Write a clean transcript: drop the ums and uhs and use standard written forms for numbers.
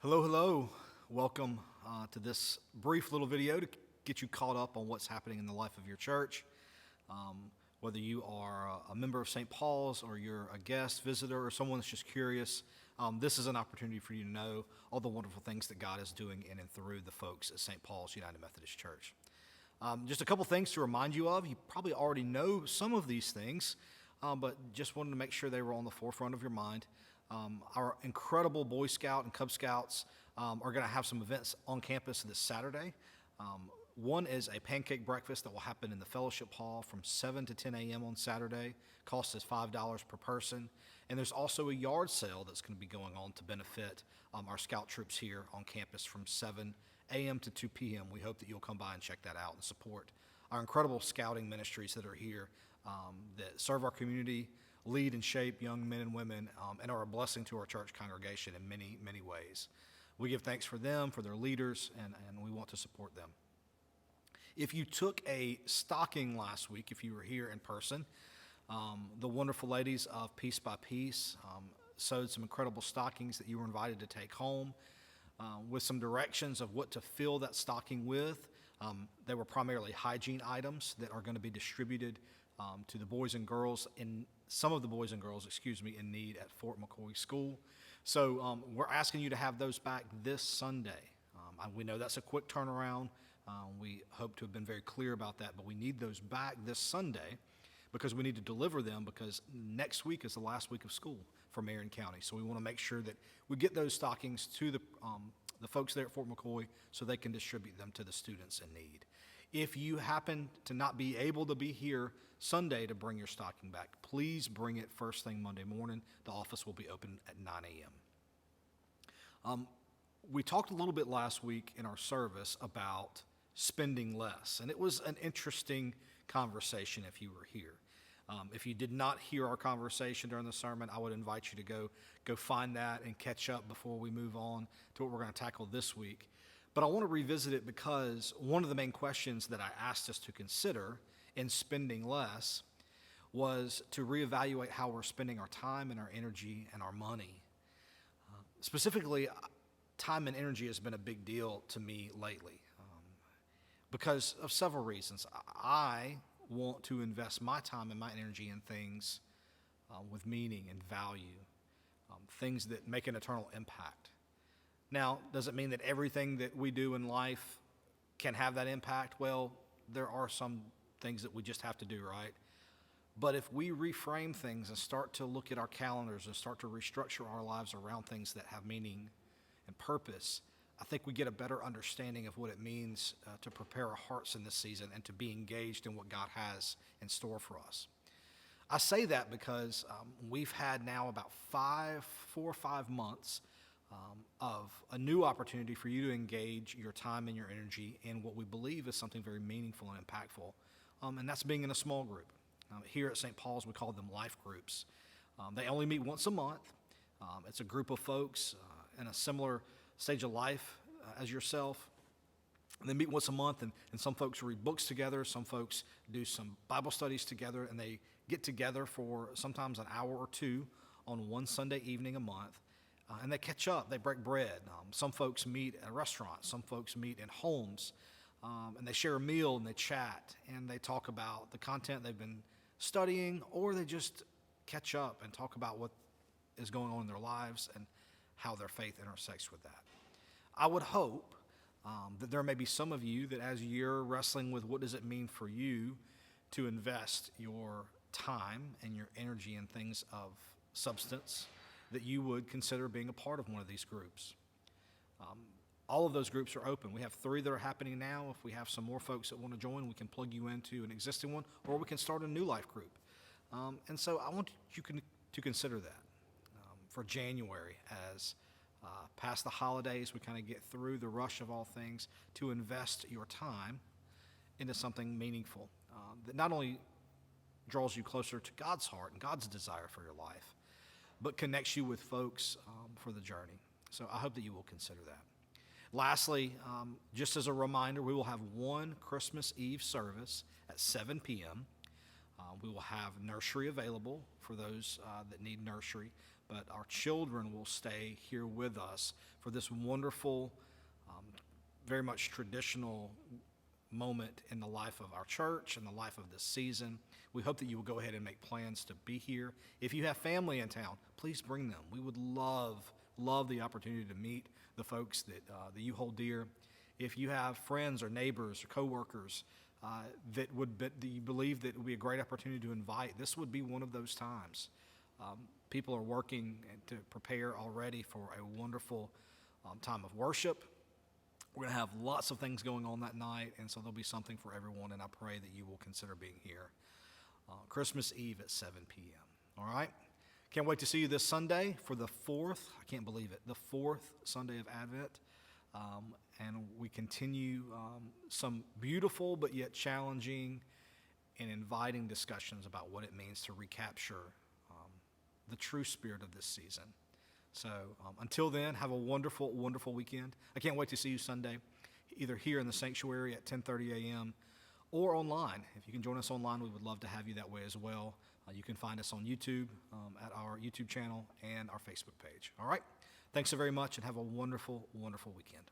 Hello, hello. Welcome to this brief little video to get you caught up on what's happening in the life of your church. Whether you are a member of St. Paul's or you're a guest, visitor, or someone that's just curious, this is an opportunity for you to know all the wonderful things that God is doing in and through the folks at St. Paul's United Methodist Church. Just a couple things to remind you of. You probably already know some of these things, but just wanted to make sure they were on the forefront of your mind. Our incredible Boy Scout and Cub Scouts are going to have some events on campus this Saturday. One is a pancake breakfast that will happen in the fellowship hall from 7 to 10 a.m. on Saturday. Cost is $5 per person. And there's also a yard sale that's going to be going on to benefit our scout troops here on campus from 7 a.m. to 2 p.m. We hope that you'll come by and check that out and support our incredible scouting ministries that are here that serve our community, lead and shape young men and women, and are a blessing to our church congregation in many, many ways. We give thanks for them, for their leaders, and we want to support them. If you took a stocking last week, if you were here in person, the wonderful ladies of Piece by Piece sewed some incredible stockings that you were invited to take home with some directions of what to fill that stocking with. They were primarily hygiene items that are going to be distributed to the boys and girls in need at Fort McCoy School. So we're asking you to have those back this Sunday. We know that's a quick turnaround. We hope to have been very clear about that, but we need those back this Sunday because we need to deliver them because next week is the last week of school for Marion County. So we want to make sure that we get those stockings to the folks there at Fort McCoy so they can distribute them to the students in need. If you happen to not be able to be here Sunday to bring your stocking back, please bring it first thing Monday morning. The office will be open at 9 a.m. We talked a little bit last week in our service about spending less, and it was an interesting conversation if you were here. If you did not hear our conversation during the sermon, I would invite you to go find that and catch up before we move on to what we're going to tackle this week. But I want to revisit it because one of the main questions that I asked us to consider in spending less was to reevaluate how we're spending our time and our energy and our money. Specifically, time and energy has been a big deal to me lately because of several reasons. I want to invest my time and my energy in things with meaning and value, things that make an eternal impact. Now, does it mean that everything that we do in life can have that impact? Well, there are some things that we just have to do, right? But if we reframe things and start to look at our calendars and start to restructure our lives around things that have meaning and purpose, I think we get a better understanding of what it means to prepare our hearts in this season and to be engaged in what God has in store for us. I say that because we've had now about 4 or 5 months of a new opportunity for you to engage your time and your energy in what we believe is something very meaningful and impactful, and that's being in a small group. Here at St. Paul's, we call them life groups. They only meet once a month. It's a group of folks in a similar stage of life as yourself. And they meet once a month, and some folks read books together, some folks do some Bible studies together, and they get together for sometimes an hour or two on one Sunday evening a month. And they catch up, they break bread. Some folks meet at a restaurant, some folks meet in homes, and they share a meal and they chat and they talk about the content they've been studying, or they just catch up and talk about what is going on in their lives and how their faith intersects with that. I would hope that there may be some of you that as you're wrestling with what does it mean for you to invest your time and your energy in things of substance, that you would consider being a part of one of these groups. All of those groups are open. We have 3 that are happening now. If we have some more folks that want to join, we can plug you into an existing one, or we can start a new life group. And so I want you to consider that for January as past the holidays, we kind of get through the rush of all things, to invest your time into something meaningful that not only draws you closer to God's heart and God's desire for your life, but connects you with folks for the journey. So I hope that you will consider that. Lastly, just as a reminder, we will have one Christmas Eve service at 7 p.m. We will have nursery available for those that need nursery, but our children will stay here with us for this wonderful, very much traditional moment in the life of our church and the life of this season. We hope that you will go ahead and make plans to be here. If you have family in town, please bring them. We would love the opportunity to meet the folks that you hold dear. If you have friends or neighbors or coworkers that you believe that it would be a great opportunity to invite, this would be one of those times. People are working to prepare already for a wonderful time of worship. We're going to have lots of things going on that night, and so there'll be something for everyone, and I pray that you will consider being here. Christmas Eve at 7 p.m. All right? Can't wait to see you this Sunday for the fourth, I can't believe it, the fourth Sunday of Advent. And we continue some beautiful but yet challenging and inviting discussions about what it means to recapture the true spirit of this season. So until then, have a wonderful, wonderful weekend. I can't wait to see you Sunday, either here in the sanctuary at 10:30 a.m. or online. If you can join us online, we would love to have you that way as well. You can find us on YouTube, at our YouTube channel and our Facebook page. All right? Thanks so very much, and have a wonderful, wonderful weekend.